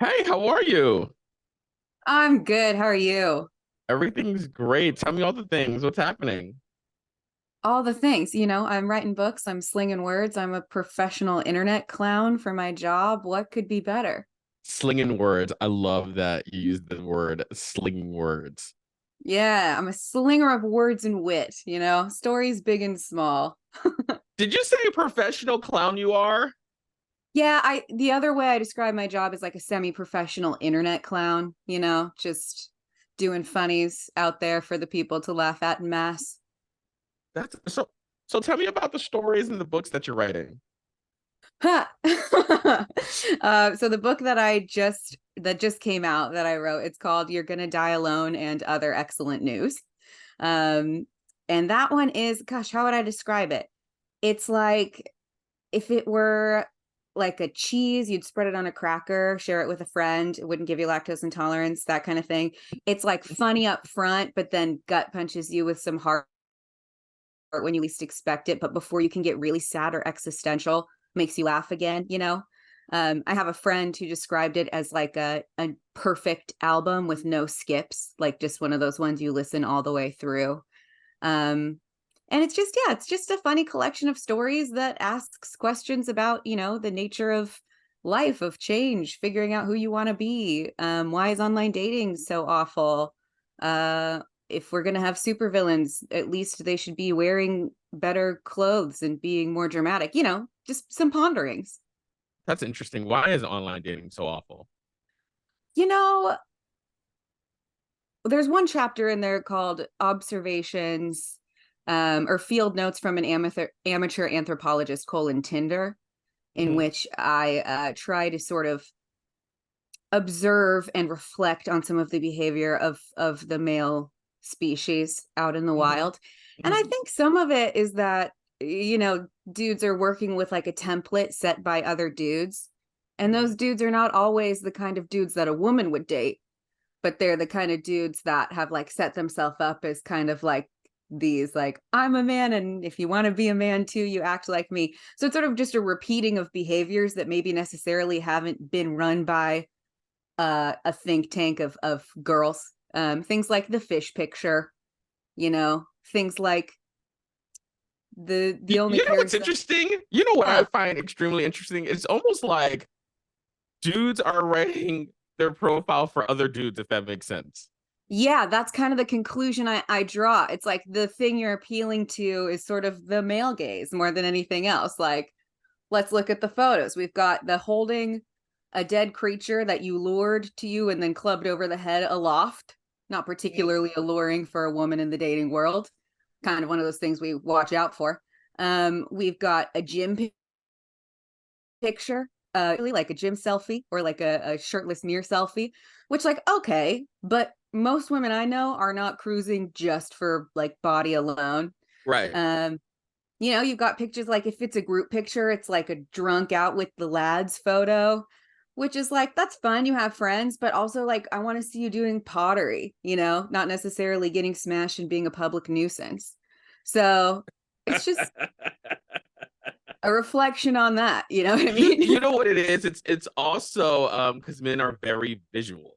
Hey, how are you? I'm good. How are you? Everything's great. Tell me all the things. What's happening? All the things, I'm writing books, I'm slinging words, I'm a professional internet clown for my job. What could be better? Slinging words. I love that you use the word slinging words. Yeah, I'm a slinger of words and wit, stories big and small. Did you say professional clown you are? Yeah, the other way I describe my job is like a semi-professional internet clown, just doing funnies out there for the people to laugh at in mass. That's so tell me about the stories and the books that you're writing. Huh. So the book that just came out that I wrote, it's called "You're Gonna Die Alone and Other Excellent News." Um, and that one is, gosh, how would I describe it? It's like if it were like a cheese, you'd spread it on a cracker, share it with a friend. It wouldn't give you lactose intolerance, that kind of thing. It's like funny up front, but then gut punches you with some heart when you least expect it, but before you can get really sad or existential, makes you laugh again. I have a friend who described it as like a perfect album with no skips, like just one of those ones you listen all the way through. Um, and it's just a funny collection of stories that asks questions about the nature of life, of change, figuring out who you want to be. Why is online dating so awful? If we're going to have supervillains, at least they should be wearing better clothes and being more dramatic, just some ponderings. That's interesting. Why is online dating so awful? You know, there's one chapter in there called Observations or Field Notes from an amateur anthropologist, Tinder, in Mhm, which I try to sort of observe and reflect on some of the behavior of the male species out in the mhm, wild. And I mhm. think some of it is that dudes are working with like a template set by other dudes. And those dudes are not always the kind of dudes that a woman would date, but they're the kind of dudes that have like set themselves up as kind of like these like I'm a man, and if you want to be a man too, you act like me. So it's sort of just a repeating of behaviors that maybe necessarily haven't been run by a think tank of girls. Things like the fish picture, things like the only You know what's cares that interesting? You know what I uh find extremely interesting? It's almost like dudes are writing their profile for other dudes, if that makes sense. yeah, that's kind of the conclusion I draw. It's like the thing you're appealing to is sort of the male gaze more than anything else. Like, let's look at the photos. We've got the holding a dead creature that you lured to you and then clubbed over the head aloft. Not particularly alluring for a woman in the dating world. Kind of one of those things we watch out for. We've got a gym picture, really like a gym selfie or like a shirtless mirror selfie, which, like, okay, but most women I know are not cruising just for like body alone. Right. Um, you've got pictures like if it's a group picture, it's like a drunk out with the lads photo, which is like, that's fun. You have friends, but also like, I want to see you doing pottery, not necessarily getting smashed and being a public nuisance. So it's just a reflection on that. You know what I You mean? you know what it is? It's also because men are very visual,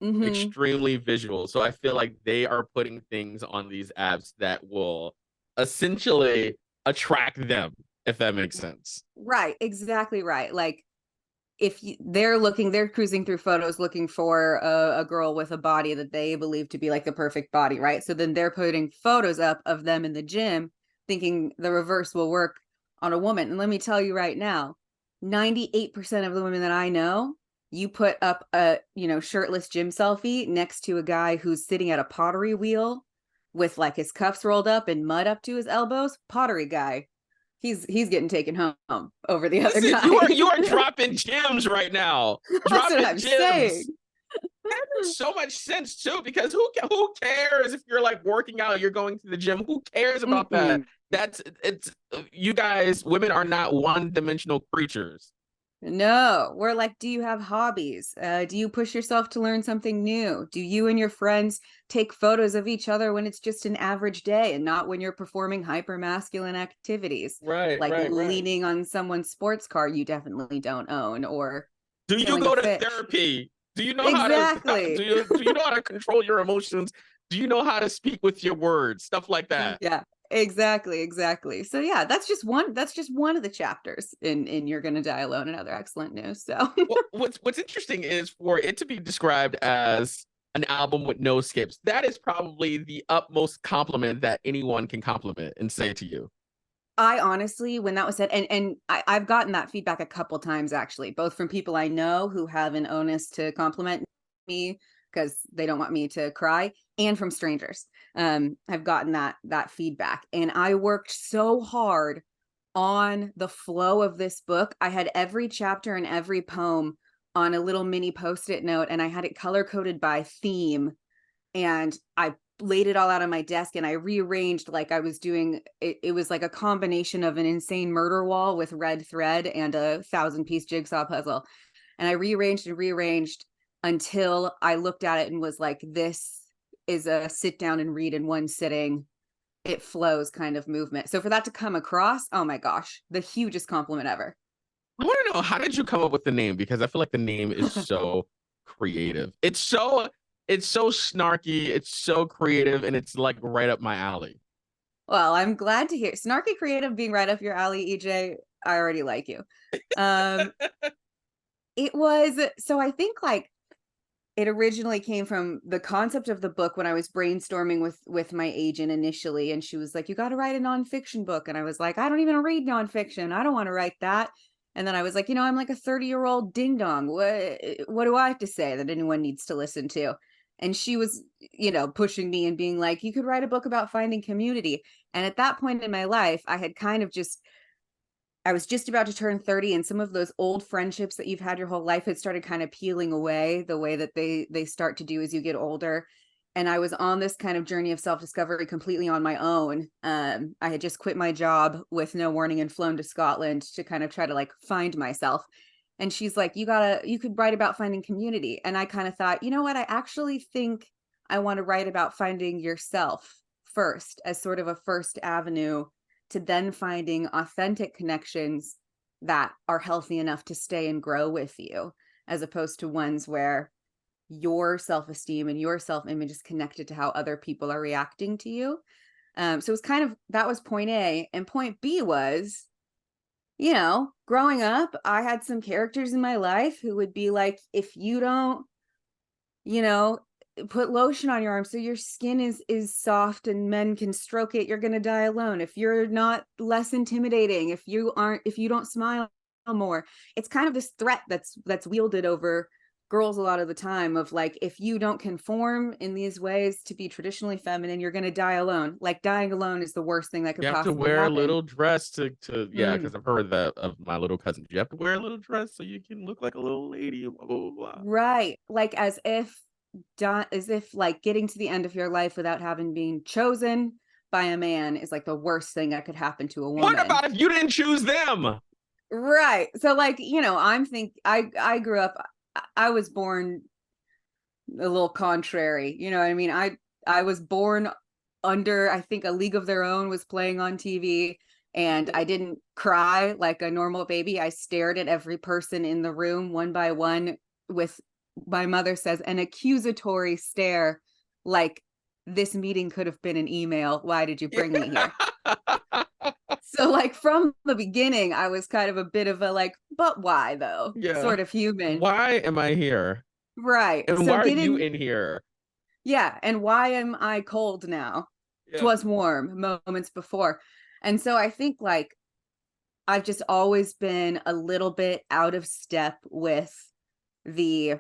hmm extremely visual. So I feel like they are putting things on these apps that will essentially attract them, if that makes sense. Right. Exactly right. Like, they're cruising through photos looking for a girl with a body that they believe to be like the perfect body, right? So then they're putting photos up of them in the gym thinking the reverse will work on a woman. And let me tell you right now, 98% of the women that I know, you put up a shirtless gym selfie next to a guy who's sitting at a pottery wheel with like his cuffs rolled up and mud up to his elbows, pottery guy. He's getting taken home over the other Listen, guy. you are dropping gems right now. That's what Dropping I'm saying. gems. That makes so much sense too, because who cares if you're like working out, you're going to the gym? Who cares about that? Mm-mm. That's it's you guys, women are not one-dimensional creatures. No, we're like, do you have hobbies? Do you push yourself to learn something new? Do you and your friends take photos of each other when it's just an average day and not when you're performing hyper masculine activities, Right, like right, right. leaning on someone's sports car you definitely don't own, or Do you killing a go to fish. therapy? Do you know how to Exactly. do you know how to control your emotions? Do you know how to speak with your words? Stuff like that. Yeah, exactly. So yeah, that's just one of the chapters in You're Gonna Die Alone and Other Excellent News. So Well, what's interesting is for it to be described as an album with no skips. That is probably the utmost compliment that anyone can compliment and say to you. I honestly, when that was said, and I've gotten that feedback a couple times actually, both from people I know who have an onus to compliment me because they don't want me to cry, and from strangers. I've gotten that feedback, and I worked so hard on the flow of this book. I had every chapter and every poem on a little mini post-it note, and I had it color coded by theme, and I laid it all out on my desk and I rearranged like I was doing it was like a combination of an insane murder wall with red thread and a 1,000-piece jigsaw puzzle. And I rearranged and rearranged until I looked at it and was like, this is a sit down and read in one sitting. It flows kind of movement. So for that to come across, oh my gosh, the hugest compliment ever. I want to know, how did you come up with the name? Because I feel like the name is so creative. It's so snarky, it's so creative, and it's like right up my alley. Well, I'm glad to hear snarky creative being right up your alley, EJ. I already like you. Um, it was so I think like it originally came from the concept of the book when I was brainstorming with my agent initially, and she was like, "You got to write a nonfiction book," and I was like, "I don't even read nonfiction. I don't want to write that." And then I was like, I'm like a 30-year-old ding dong. What do I have to say that anyone needs to listen to? And she was, pushing me and being like, "You could write a book about finding community." And at that point in my life, I was just about to turn 30, and some of those old friendships that you've had your whole life had started kind of peeling away the way that they start to do as you get older. And I was on this kind of journey of self-discovery completely on my own. I had just quit my job with no warning and flown to Scotland to kind of try to like find myself. And she's like, you could write about finding community. And I kind of thought, you know what? I actually think I want to write about finding yourself first as sort of a first avenue to then finding authentic connections that are healthy enough to stay and grow with you, as opposed to ones where your self-esteem and your self-image is connected to how other people are reacting to you. So it was kind of, that was point A. And point B was, growing up, I had some characters in my life who would be like, if you don't, you know, put lotion on your arm so your skin is soft and men can stroke it, you're going to die alone. If you're not less intimidating, if you don't smile more, it's kind of this threat that's wielded over girls a lot of the time of like, if you don't conform in these ways to be traditionally feminine, you're going to die alone. Like dying alone is the worst thing that could You have to possibly wear a happen. little dress to yeah, because I've heard that of my little cousin. You have to wear a little dress so you can look like a little lady, blah, blah, blah. Right. Like as if like getting to the end of your life without having been chosen by a man is like the worst thing that could happen to a What woman. about if you didn't choose them? Right. So like, I grew up, I was born a little contrary. You know what I mean? I was born under, I think, A League of Their Own was playing on TV, and I didn't cry like a normal baby. I stared at every person in the room one by one with, my mother says, an accusatory stare, like this meeting could have been an email. Why did you bring me here? So like from the beginning, I was kind of a bit of a like, but why though? Yeah. Sort of human. Why am I here? Right. And So why are you getting, in here? yeah. And why am I cold now? Yeah. 'Twas warm moments before. And so I think like I've just always been a little bit out of step with the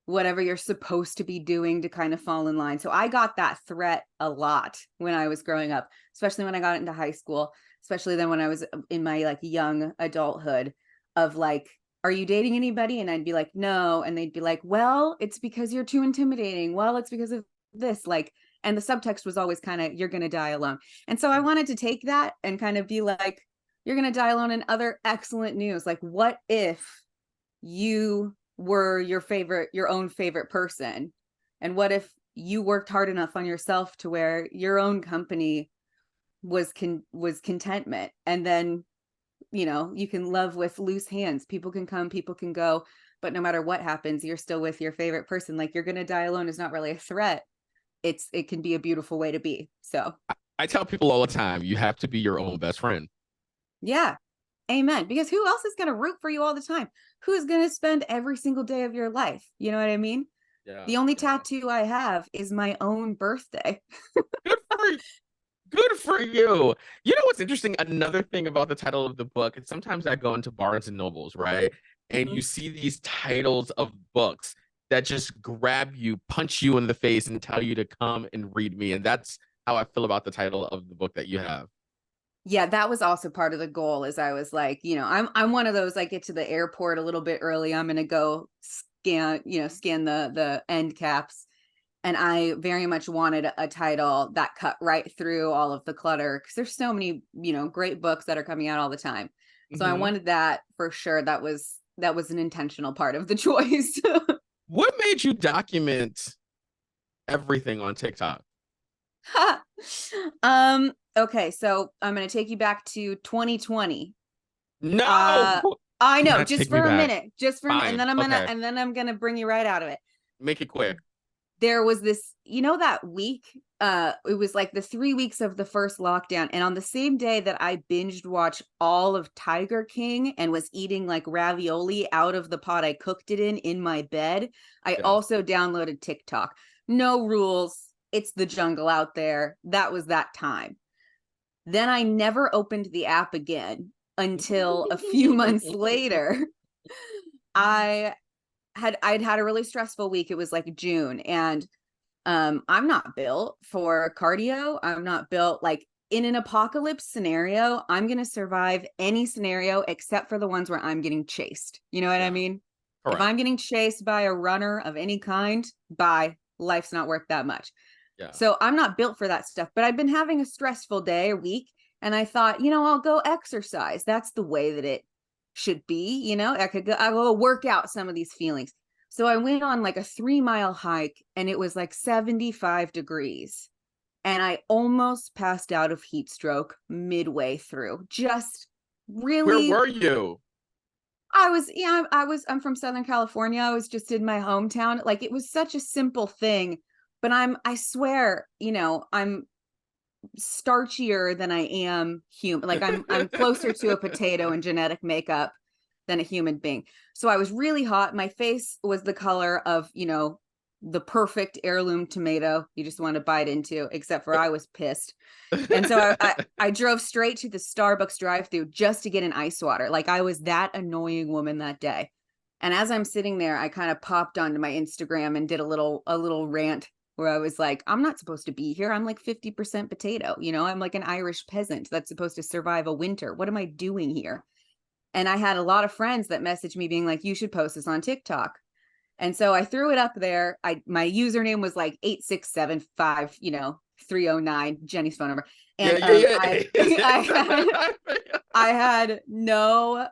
whatever you're supposed to be doing to kind of fall in line. So I got that threat a lot when I was growing up, especially when I got into high school, especially then when I was in my like young adulthood of like, are you dating anybody? And I'd be like, no. And they'd be like, well, it's because you're too intimidating. Well, it's because of this. Like, and the subtext was always kind of, you're going to die alone. And so I wanted to take that and kind of be like, you're going to die alone and other excellent news. Like, what if you were your own favorite person? And what if you worked hard enough on yourself to where your own company was contentment? And then you can love with loose hands. People can come, people can go, but no matter what happens, you're still with your favorite person. Like, you're going to die alone is not really a threat. It can be a beautiful way to be. So I tell people all the time, you have to be your own best friend. yeah, amen. Because who else is going to root for you all the time? Who's going to spend every single day of your life? You know what I mean? Yeah, The only yeah. tattoo I have is my own birthday. Good for Good for you. You know what's interesting? Another thing about the title of the book, and sometimes I go into Barnes and Nobles, right? And you see these titles of books that just grab you, punch you in the face, and tell you to come and read me. And that's how I feel about the title of the book that you have. Yeah, that was also part of the goal. Is I was like, I'm one of those, I get to the airport a little bit early. I'm going to go scan the end caps. And I very much wanted a title that cut right through all of the clutter, because there's so many, great books that are coming out all the time. So I Mhm. wanted that for sure. That was an intentional part of the choice. What made you document everything on TikTok? Okay, so I'm going to take you back to 2020. No, I do know, not just take me for a back. minute, and Fine. Okay, then I'm gonna bring you right out of it. make it quick. There was this, that week, it was like the 3 weeks of the first lockdown, and on the same day that I binged watched all of Tiger King and was eating like ravioli out of the pot I cooked it in my bed, I Yes. also downloaded TikTok. No rules, it's the jungle out there. That was that time. Then I never opened the app again until a few months later. I I'd had a really stressful week. It was like June, and I'm not built for cardio. I'm not built, like, in an apocalypse scenario, I'm going to survive any scenario except for the ones where I'm getting chased. You know what I Yeah, mean? If correct. I'm getting chased by a runner of any kind, bye, life's not worth that much. Yeah. So I'm not built for that stuff, but I've been having a stressful day or week, and I thought, I'll go exercise. That's the way that it should be. I'll go work out some of these feelings. So I went on like a 3-mile hike, and it was like 75 degrees. And I almost passed out of heat stroke midway through. Just Where really, were you? I'm from Southern California. I was just in my hometown. Like, it was such a simple thing, but I swear, I'm starchier than I am human. Like, I'm closer to a potato in genetic makeup than a human being. So I was really hot. My face was the color of, the perfect heirloom tomato you just want to bite into, except for I was pissed. And so I drove straight to the Starbucks drive-thru just to get an ice water. Like, I was that annoying woman that day. And as I'm sitting there, I kind of popped onto my Instagram and did a little rant where I was like, I'm not supposed to be here. I'm like 50% potato. I'm like an Irish peasant that's supposed to survive a winter. What am I doing here? And I had a lot of friends that messaged me being like, you should post this on TikTok. And so I threw it up there. My username was like 8675, 309, Jenny's phone number. Yeah, And yeah, I yeah. I had no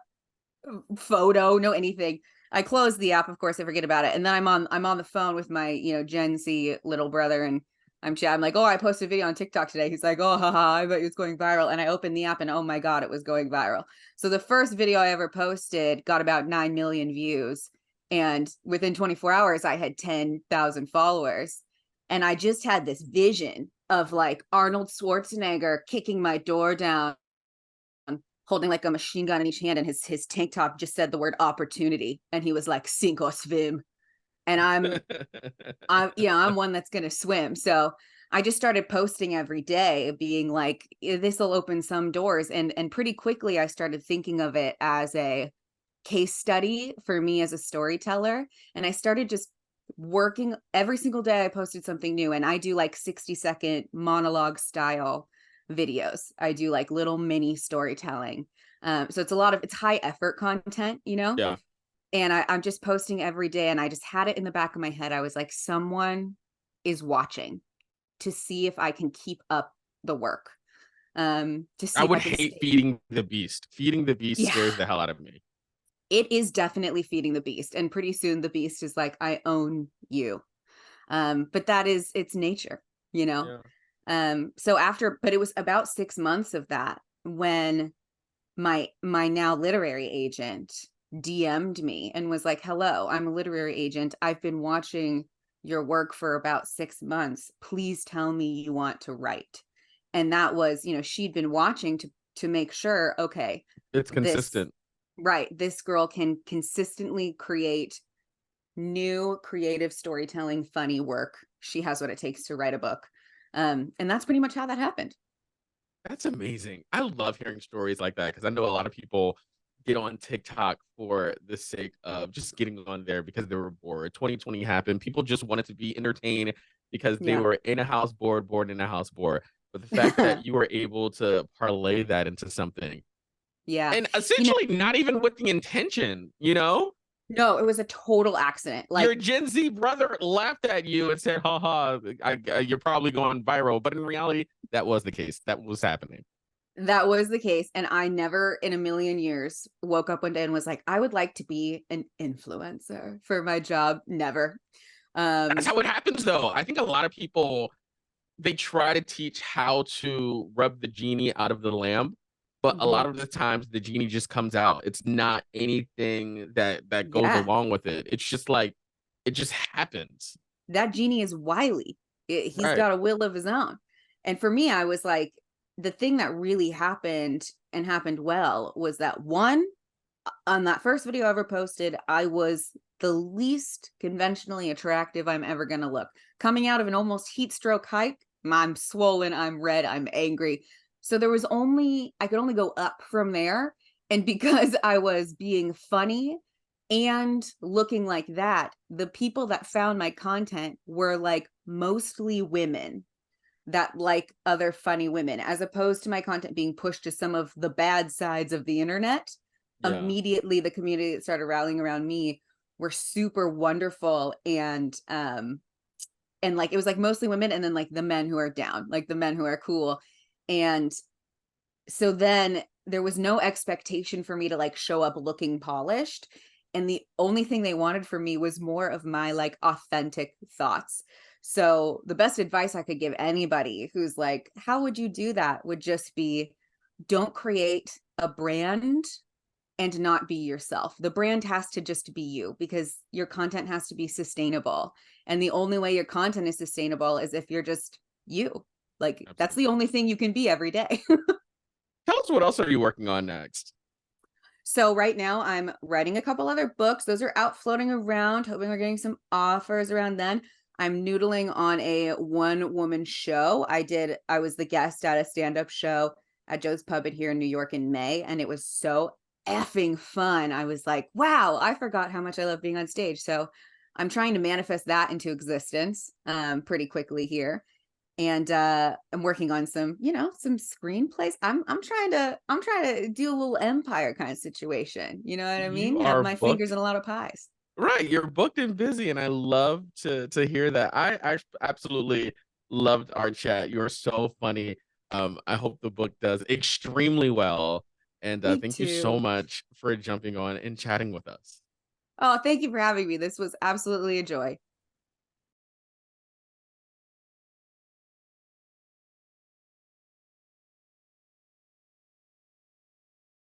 photo, no anything. I closed the app, of course, I forget about it. And then I'm on the phone with my, Gen Z little brother, and I'm like, oh, I posted a video on TikTok today. He's like, oh, haha, I bet it's going viral. And I opened the app, and oh my God, it was going viral. So the first video I ever posted got about 9 million views. And within 24 hours, I had 10,000 followers. And I just had this vision of like Arnold Schwarzenegger kicking my door down, holding like a machine gun in each hand, and his tank top just said the word opportunity, and he was like, sink or swim. And I'm one that's gonna swim. So I just started posting every day, being like, this will open some doors. And pretty quickly I started thinking of it as a case study for me as a storyteller. And I started just working every single day. I posted something new, and I do like 60-second monologue style videos. I do like little mini storytelling. So it's high effort content, Yeah. and I'm just posting every day. And I just had it in the back of my head. I was like, someone is watching to see if I can keep up the work, to I see if would I can hate stay. feeding the beast. Feeding the beast Yeah, scares the hell out of me. it is definitely feeding the beast. And pretty soon the beast is like, I own you. But it's nature, you know? Yeah. But it was about 6 months of that when my now literary agent DM'd me and was like, hello, I'm a literary agent. I've been watching your work for about 6 months. Please tell me you want to write. And that was, she'd been watching to make sure, okay, It's this, consistent. right, this girl can consistently create new creative storytelling, funny work. She has what it takes to write a book. And that's pretty much how that happened. That's amazing. I love hearing stories like that because I know a lot of people get on TikTok for the sake of just getting on there because they were bored. 2020 happened. People just wanted to be entertained because they Yeah. were in a house bored, bored in a house bored. But the fact that you were able to parlay that into something Yeah. and essentially not even with the intention, No, it was a total accident. your Like, Gen Z brother laughed at you and said, haha, you're probably going viral. But in reality, that was the case. That was happening. that was the case. And I never in a million years woke up one day and was like, I would like to be an influencer for my job. Never. That's how it happens, though. I think a lot of people, they try to teach how to rub the genie out of the lamp, but a lot Mhm. of the times the genie just comes out. It's not anything that goes Yeah, along with it. It's just like it just happens. that genie is wily. He's Right. got a will of his own. And for me, I was like, the thing that really happened and happened well was that one, on that first video I ever posted, I was the least conventionally attractive I'm ever going to look. Coming out of an almost heat stroke hike, I'm swollen, I'm red, I'm angry. So I could only go up from there. And because I was being funny and looking like that, the people that found my content were like mostly women that like other funny women, as opposed to my content being pushed to some of the bad sides of the internet. Yeah. Immediately, the community that started rallying around me were super wonderful, and like it was like mostly women, and then like the men who are down, like the men who are cool. And so then there was no expectation for me to like show up looking polished, and the only thing they wanted from me was more of my like authentic thoughts. So the best advice I could give anybody who's like, how would you do that, would just be, don't create a brand and not be yourself. The brand has to just be you, because your content has to be sustainable, and the only way your content is sustainable is if you're just you. Like, that's the Absolutely. only thing you can be every day. Tell us, what else are you working on next? So right now I'm writing a couple other books. Those are out floating around, hoping we're getting some offers around then. I'm noodling on a one woman show. I was the guest at a stand-up show at Joe's Pub here in New York in May, and it was so effing fun. I was like, wow, I forgot how much I love being on stage. So I'm trying to manifest that into existence pretty quickly here. And I'm working on some screenplays. I'm trying to do a little empire kind of situation. You know what I You mean? Have are my fingers booked. in a lot of pies. Right, you're booked and busy, and I love to hear that. I absolutely loved our chat. You are so funny. I hope the book does extremely well, and Me thank you so too. much for jumping on and chatting with us. Oh, thank you for having me. This was absolutely a joy.